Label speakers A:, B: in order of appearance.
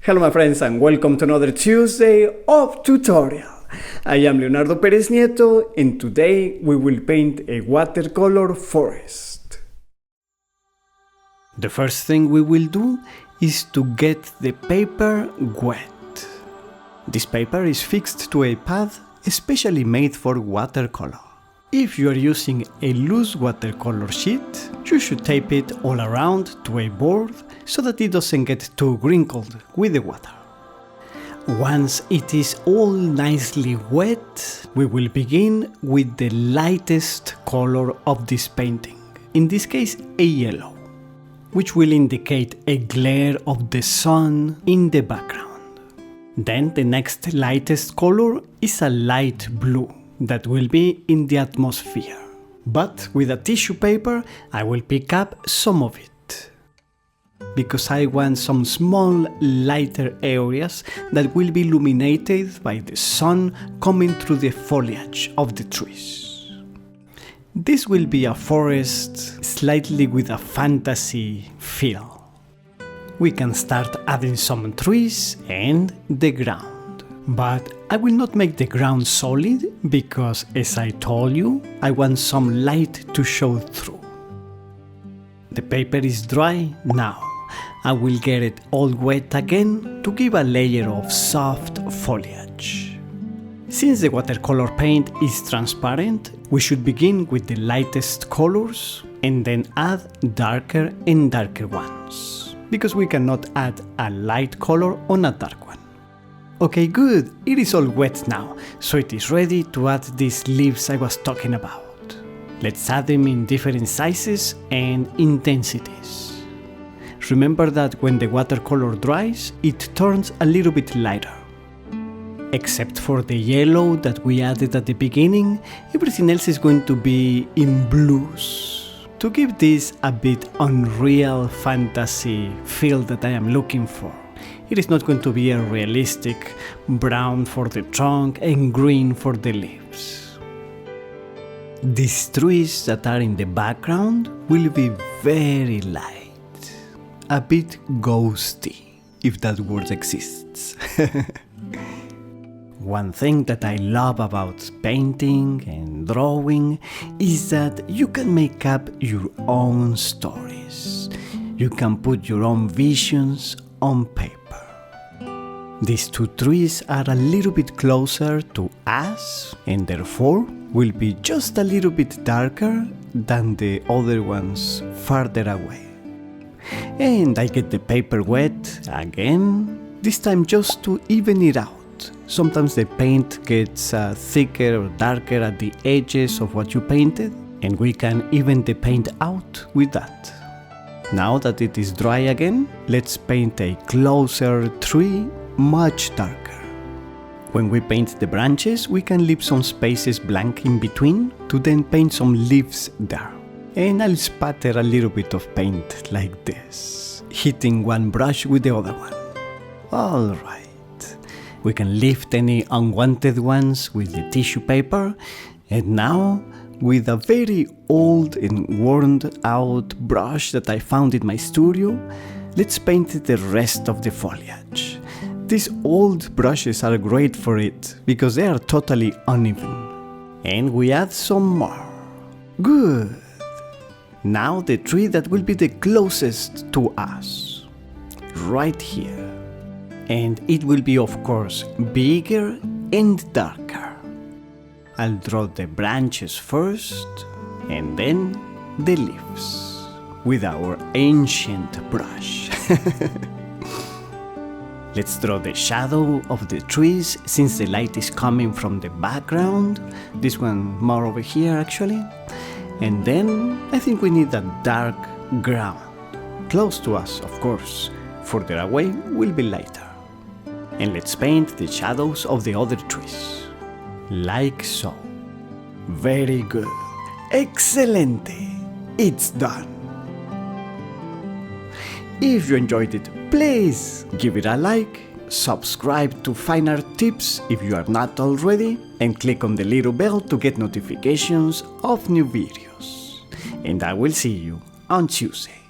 A: Hello my friends and welcome to another Tuesday of tutorial. I am Leonardo Perez Nieto and today we will paint a watercolor forest. The first thing we will do is to get the paper wet. This paper is fixed to a pad especially made for watercolor. If you are using a loose watercolor sheet, you should tape it all around to a board so that it doesn't get too wrinkled with the water. Once it is all nicely wet, we will begin with the lightest color of this painting, in this case a yellow, which will indicate a glare of the sun in the background. Then the next lightest color is a light blue that will be in the atmosphere. But with a tissue paper, I will pick up some of it, because I want some small lighter areas that will be illuminated by the sun coming through the foliage of the trees. This will be a forest slightly with a fantasy feel. We can start adding some trees and the ground. But I will not make the ground solid because, as I told you, I want some light to show through. The paper is dry now. I will get it all wet again to give a layer of soft foliage. Since the watercolor paint is transparent, we should begin with the lightest colors and then add darker and darker ones, because we cannot add a light color on a dark one. Okay, good, it is all wet now, so it is ready to add these leaves I was talking about. Let's add them in different sizes and intensities. Remember that when the watercolor dries, it turns a little bit lighter. Except for the yellow that we added at the beginning, everything else is going to be in blues, to give this a bit unreal fantasy feel that I am looking for. It is not going to be a realistic brown for the trunk and green for the leaves. These trees that are in the background will be very light, a bit ghosty, if that word exists. One thing that I love about painting and drawing is that you can make up your own stories. You can put your own visions on paper. These two trees are a little bit closer to us and therefore will be just a little bit darker than the other ones farther away. And I get the paper wet again, this time just to even it out. Sometimes the paint gets thicker or darker at the edges of what you painted, and we can even the paint out with that. Now that it is dry again, let's paint a closer tree, much darker. When we paint the branches, we can leave some spaces blank in between to then paint some leaves there. And I'll spatter a little bit of paint like this, hitting one brush with the other one. Alright, we can lift any unwanted ones with the tissue paper, and now with a very old and worn out brush that I found in my studio, let's paint the rest of the foliage. These old brushes are great for it because they are totally uneven. And we add some more. Good. Now the tree that will be the closest to us. Right here. And it will be, of course, bigger and darker. I'll draw the branches first, and then the leaves, with our ancient brush. Let's draw the shadow of the trees, since the light is coming from the background. This one more over here, actually. And then, I think we need a dark ground. Close to us, of course. Further away will be lighter. And let's paint the shadows of the other trees. Like so. Very good. Excelente. It's done. If you enjoyed it, please give it a like, subscribe to find our tips if you are not already, and click on the little bell to get notifications of new videos. And I will see you on Tuesday.